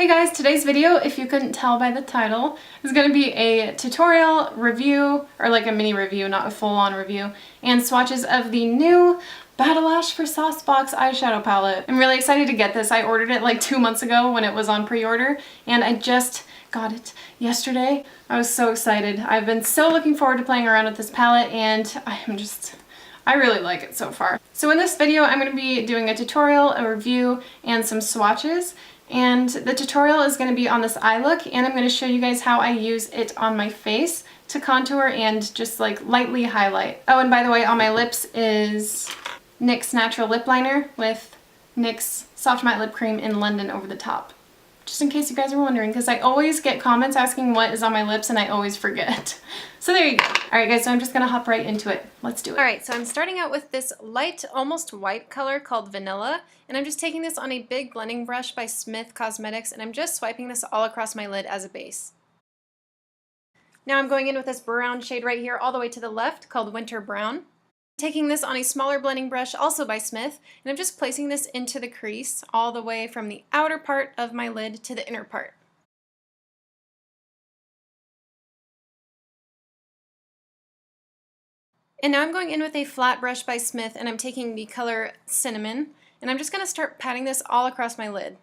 Hey guys, today's video, if you couldn't tell by the title, is going to be a tutorial review, or like a mini review, not a full-on review, and swatches of the new Batalash for SAUCEBOX eyeshadow palette. I'm really excited to get this. I ordered it like 2 months ago when it was on pre-order, and I just got it yesterday. I was so excited. I've been so looking forward to playing around with this palette, and I really like it so far. So in this video, I'm going to be doing a tutorial, a review, and some swatches. And the tutorial is going to be on this eye look, and I'm going to show you guys how I use it on my face to contour and just like lightly highlight. Oh, and by the way, on my lips is NYX Natural Lip Liner with NYX Soft Matte Lip Cream in London over the top. Just in case you guys are wondering, because I always get comments asking what is on my lips and I always forget. So there you go. Alright guys, so I'm just going to hop right into it. Let's do it. Alright, so I'm starting out with this light, almost white color called Vanilla, and I'm just taking this on a big blending brush by Smith Cosmetics, and I'm just swiping this all across my lid as a base. Now I'm going in with this brown shade right here all the way to the left called Winter Brown. Taking this on a smaller blending brush, also by Smith, and I'm just placing this into the crease all the way from the outer part of my lid to the inner part. And now I'm going in with a flat brush by Smith, and I'm taking the color Cinnamon, and I'm just going to start patting this all across my lid.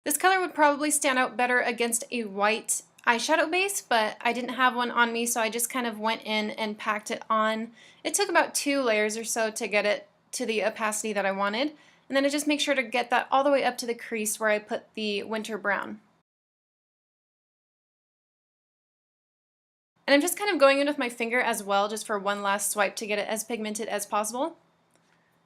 This color would probably stand out better against a white eyeshadow base, but I didn't have one on me, so I just kind of went in and packed it on. It took about 2 layers or so to get it to the opacity that I wanted, and then I just make sure to get that all the way up to the crease where I put the Winter Brown. And I'm just kind of going in with my finger as well, just for one last swipe to get it as pigmented as possible.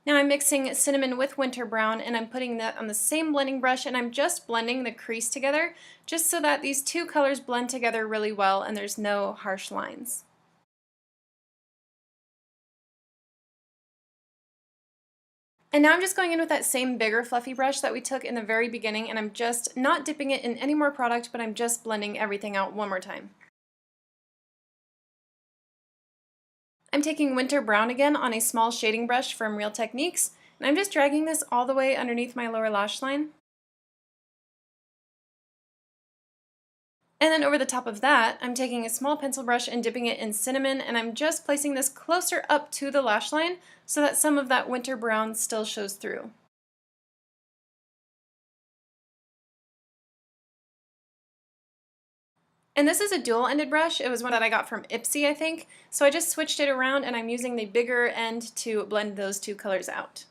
Now I'm mixing Cinnamon with Winter Brown, and I'm putting that on the same blending brush, and I'm just blending the crease together just so that these two colors blend together really well and there's no harsh lines. And now I'm just going in with that same bigger fluffy brush that we took in the very beginning, and I'm just not dipping it in any more product, but I'm just blending everything out one more time. I'm taking Winter Brown again on a small shading brush from Real Techniques, and I'm just dragging this all the way underneath my lower lash line. And then over the top of that, I'm taking a small pencil brush and dipping it in Cinnamon, and I'm just placing this closer up to the lash line so that some of that Winter Brown still shows through. And this is a dual-ended brush. It was one that I got from Ipsy, I think. So I just switched it around, and I'm using the bigger end to blend those two colors out.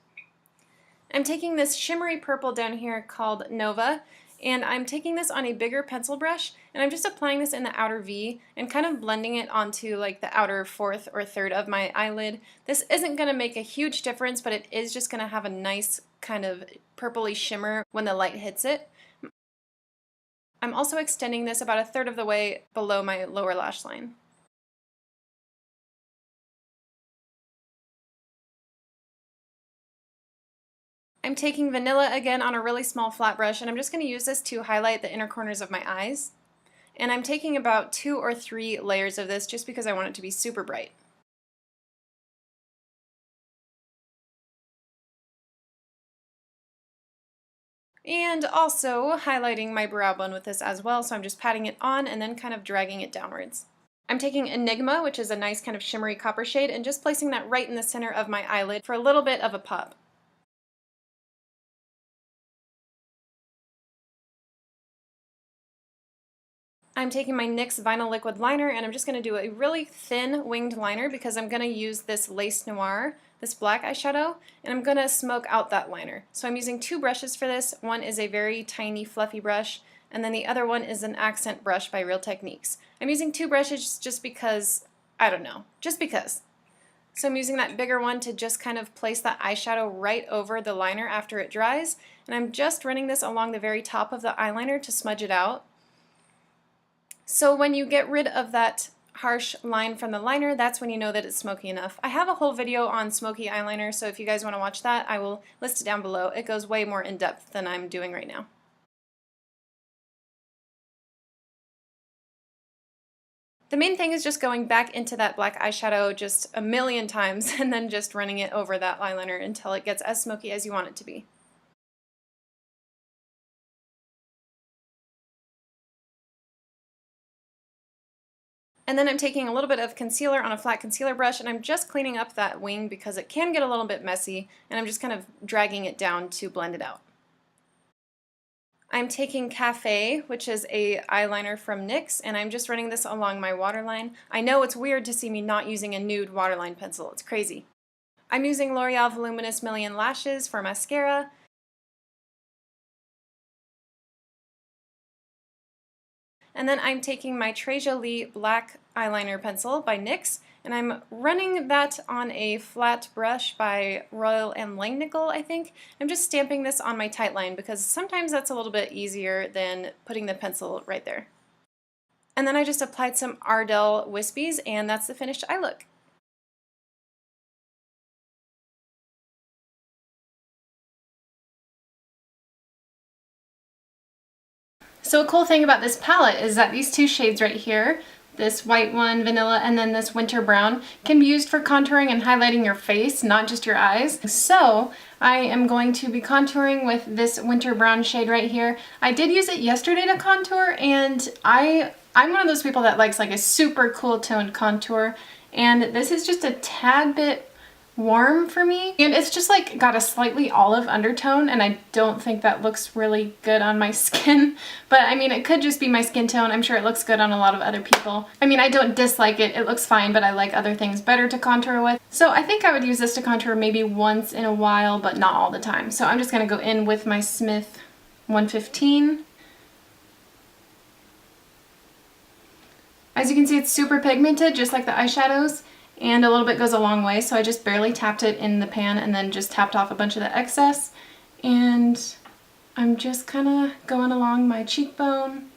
I'm taking this shimmery purple down here called Nova, and I'm taking this on a bigger pencil brush, and I'm just applying this in the outer V and kind of blending it onto like the outer fourth or third of my eyelid. This isn't going to make a huge difference, but it is just going to have a nice kind of purpley shimmer when the light hits it. I'm also extending this about 1/3 of the way below my lower lash line. I'm taking Vanilla again on a really small flat brush, and I'm just going to use this to highlight the inner corners of my eyes. And I'm taking about 2 or 3 layers of this just because I want it to be super bright. And also highlighting my brow bone with this as well, so I'm just patting it on and then kind of dragging it downwards. I'm taking Enigma, which is a nice kind of shimmery copper shade, and just placing that right in the center of my eyelid for a little bit of a pop. I'm taking my NYX Vinyl Liquid Liner, and I'm just going to do a really thin winged liner because I'm going to use this Lace Noir, this black eyeshadow, and I'm going to smoke out that liner. So I'm using 2 brushes for this. One is a very tiny fluffy brush, and then the other one is an accent brush by Real Techniques. I'm using 2 brushes just because, I don't know, just because. So I'm using that bigger one to just kind of place that eyeshadow right over the liner after it dries, and I'm just running this along the very top of the eyeliner to smudge it out. So when you get rid of that harsh line from the liner, that's when you know that it's smoky enough. I have a whole video on smoky eyeliner, so if you guys want to watch that, I will list it down below. It goes way more in depth than I'm doing right now. The main thing is just going back into that black eyeshadow just a million times and then just running it over that eyeliner until it gets as smoky as you want it to be. And then I'm taking a little bit of concealer on a flat concealer brush, and I'm just cleaning up that wing because it can get a little bit messy, and I'm just kind of dragging it down to blend it out. I'm taking Cafe, which is a eyeliner from NYX, and I'm just running this along my waterline. I know it's weird to see me not using a nude waterline pencil. It's crazy. I'm using L'Oreal Voluminous Million Lashes for mascara. And then I'm taking my Très Jolie Black Eyeliner Pencil by NYX, and I'm running that on a flat brush by Royal & Langnickel, I think. I'm just stamping this on my tight line because sometimes that's a little bit easier than putting the pencil right there. And then I just applied some Ardell Wispies, and that's the finished eye look. So a cool thing about this palette is that these two shades right here, this white one, vanilla, and then this winter brown, can be used for contouring and highlighting your face, not just your eyes. So I am going to be contouring with this winter brown shade right here. I did use it yesterday to contour, and I'm one of those people that likes like a super cool toned contour, and this is just a tad bit warm for me, and it's just like got a slightly olive undertone, and I don't think that looks really good on my skin, but I mean, it could just be my skin tone. I'm sure it looks good on a lot of other people. I mean, I don't dislike it, it looks fine, but I like other things better to contour with. So I think I would use this to contour maybe once in a while, but not all the time. So I'm just gonna go in with my Smith 115. As you can see, it's super pigmented, just like the eyeshadows, and a little bit goes a long way, so I just barely tapped it in the pan and then just tapped off a bunch of the excess. And I'm just kind of going along my cheekbone.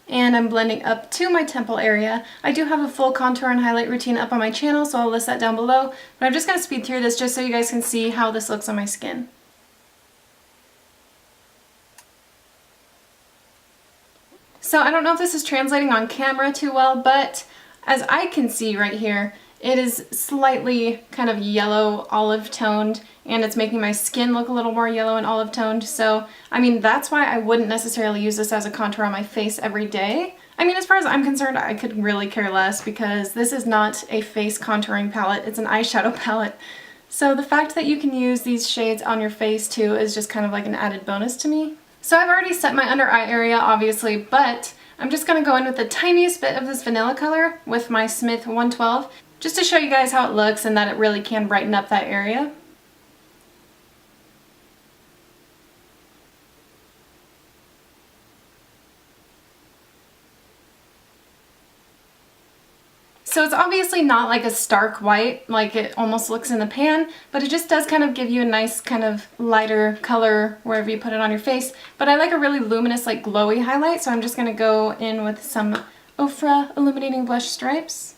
And I'm blending up to my temple area. I do have a full contour and highlight routine up on my channel, so I'll list that down below, but I'm just going to speed through this just so you guys can see how this looks on my skin. So I don't know if this is translating on camera too well, but as I can see right here, it is slightly kind of yellow olive toned, and it's making my skin look a little more yellow and olive toned. So I mean, that's why I wouldn't necessarily use this as a contour on my face every day. I mean, as far as I'm concerned, I could really care less because this is not a face contouring palette, it's an eyeshadow palette. So the fact that you can use these shades on your face too is just kind of like an added bonus to me. So I've already set my under eye area, obviously, but I'm just going to go in with the tiniest bit of this vanilla color with my Smith 112, just to show you guys how it looks and that it really can brighten up that area. So it's obviously not like a stark white like it almost looks in the pan, but it just does kind of give you a nice kind of lighter color wherever you put it on your face. But I like a really luminous, like glowy highlight, so I'm just going to go in with some Ofra Illuminating Blush Stripes.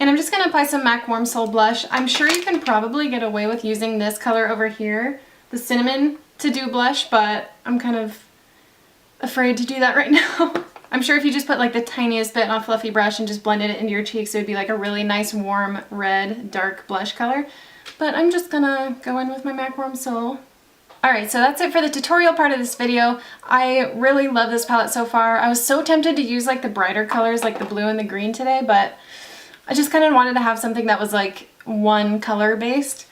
And I'm just going to apply some MAC Warm Soul Blush. I'm sure you can probably get away with using this color over here, the cinnamon, to do blush, but I'm kind of afraid to do that right now. I'm sure if you just put like the tiniest bit on a fluffy brush and just blended it into your cheeks, it would be like a really nice warm red dark blush color. But I'm just gonna go in with my MAC Warm Soul. Alright, so that's it for the tutorial part of this video. I really love this palette so far. I was so tempted to use like the brighter colors like the blue and the green today, but I just kind of wanted to have something that was like one color based,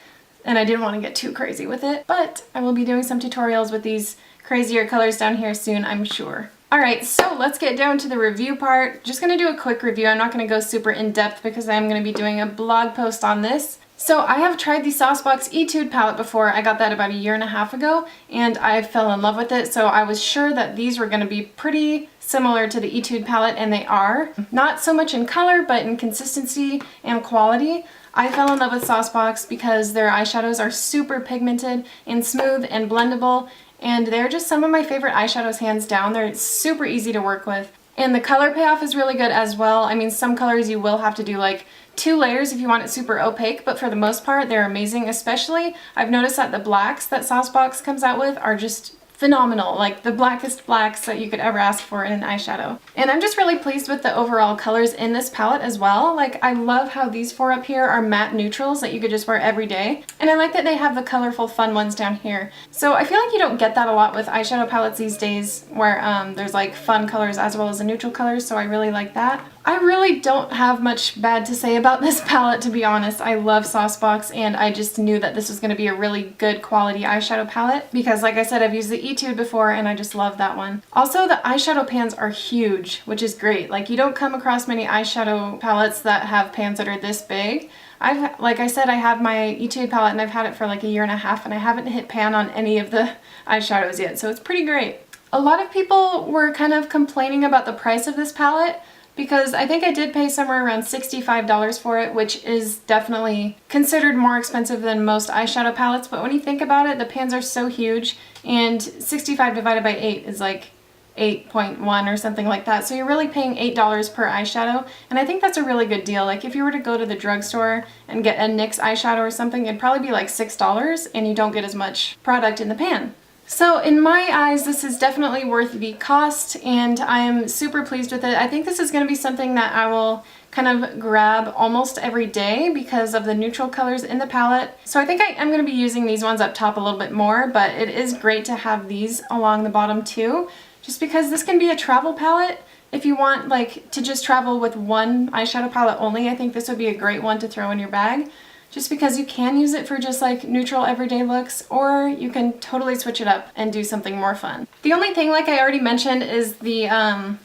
and I didn't want to get too crazy with it. But I will be doing some tutorials with these crazier colors down here soon, I'm sure. Alright, so let's get down to the review part. Just going to do a quick review. I'm not going to go super in-depth because I'm going to be doing a blog post on this. So I have tried the SAUCEBOX Etude palette before. I got that about 1.5 years ago, and I fell in love with it, so I was sure that these were going to be pretty similar to the Etude palette, and they are. Not so much in color, but in consistency and quality. I fell in love with SAUCEBOX because their eyeshadows are super pigmented and smooth and blendable, and they're just some of my favorite eyeshadows hands down. They're super easy to work with. And the color payoff is really good as well. I mean, some colors you will have to do like 2 layers if you want it super opaque, but for the most part they're amazing. Especially, I've noticed that the blacks that SAUCEBOX comes out with are just phenomenal, like the blackest blacks that you could ever ask for in an eyeshadow. And I'm just really pleased with the overall colors in this palette as well. Like, I love how these four up here are matte neutrals that you could just wear every day. And I like that they have the colorful fun ones down here. So I feel like you don't get that a lot with eyeshadow palettes these days, where there's like fun colors as well as the neutral colors, so I really like that. I really don't have much bad to say about this palette, to be honest. I love SAUCEBOX, and I just knew that this was going to be a really good quality eyeshadow palette because, like I said, I've used the Etude before and I just love that one. Also, the eyeshadow pans are huge, which is great. Like, you don't come across many eyeshadow palettes that have pans that are this big. Like I said, I have my Etude palette and I've had it for like a year and a half and I haven't hit pan on any of the eyeshadows yet, so it's pretty great. A lot of people were kind of complaining about the price of this palette, because I think I did pay somewhere around $65 for it, which is definitely considered more expensive than most eyeshadow palettes, but when you think about it, the pans are so huge, and 65 divided by 8 is like 8.1 or something like that, so you're really paying $8 per eyeshadow, and I think that's a really good deal. Like, if you were to go to the drugstore and get a NYX eyeshadow or something, it'd probably be like $6, and you don't get as much product in the pan. So in my eyes, this is definitely worth the cost, and I'm super pleased with it. I think this is going to be something that I will kind of grab almost every day because of the neutral colors in the palette. So I think I'm going to be using these ones up top a little bit more, but it is great to have these along the bottom too, just because this can be a travel palette. If you want like to just travel with one eyeshadow palette only, I think this would be a great one to throw in your bag. Just because you can use it for just like neutral everyday looks, or you can totally switch it up and do something more fun. The only thing, like I already mentioned, is the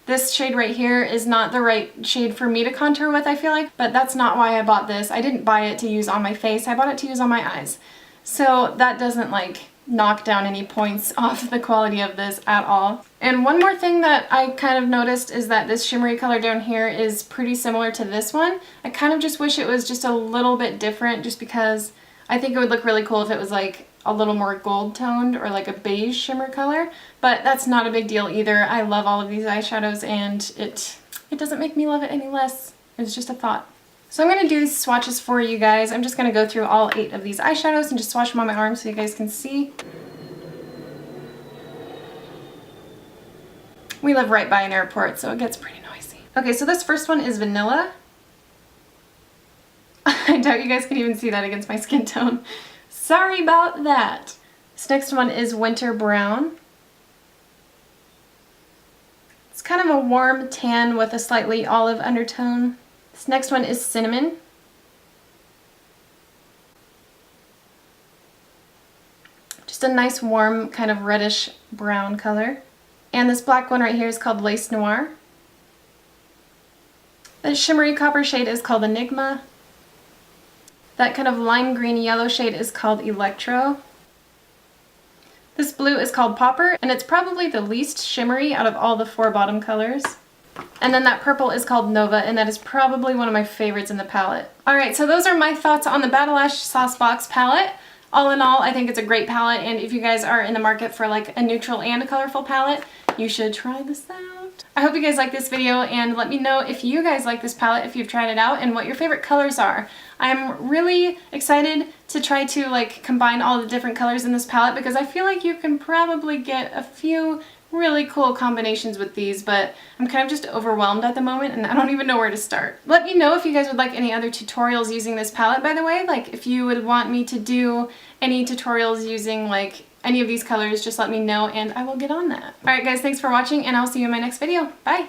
this shade right here is not the right shade for me to contour with, I feel like, but that's not why I bought this. I didn't buy it to use on my face, I bought it to use on my eyes. So that doesn't like knock down any points off the quality of this at all. And one more thing that I kind of noticed is that this shimmery color down here is pretty similar to this one. I kind of just wish it was just a little bit different, just because I think it would look really cool if it was like a little more gold toned or like a beige shimmer color, but that's not a big deal either. I love all of these eyeshadows, and it doesn't make me love it any less. It's just a thought. So I'm going to do these swatches for you guys. I'm just going to go through all 8 of these eyeshadows and just swatch them on my arm so you guys can see. We live right by an airport, so it gets pretty noisy. Okay, so this first one is Vanilla. I doubt you guys can even see that against my skin tone. Sorry about that. This next one is Winter Brown. It's kind of a warm tan with a slightly olive undertone. This next one is Cinnamon. Just a nice warm kind of reddish brown color. And this black one right here is called Lace Noir. The shimmery copper shade is called Enigma. That kind of lime green yellow shade is called Electro. This blue is called Popper, and it's probably the least shimmery out of all the 4 bottom colors. And then that purple is called Nova, and that is probably one of my favorites in the palette. Alright, so those are my thoughts on the Batalash SAUCEBOX palette. All in all, I think it's a great palette, and if you guys are in the market for like a neutral and a colorful palette, you should try this out. I hope you guys like this video, and let me know if you guys like this palette, if you've tried it out, and what your favorite colors are. I'm really excited to try to like combine all the different colors in this palette, because I feel like you can probably get a few really cool combinations with these, but I'm kind of just overwhelmed at the moment and I don't even know where to start. Let me know if you guys would like any other tutorials using this palette, by the way. Like, if you would want me to do any tutorials using like any of these colors, just let me know and I will get on that. Alright guys, thanks for watching, and I'll see you in my next video. Bye!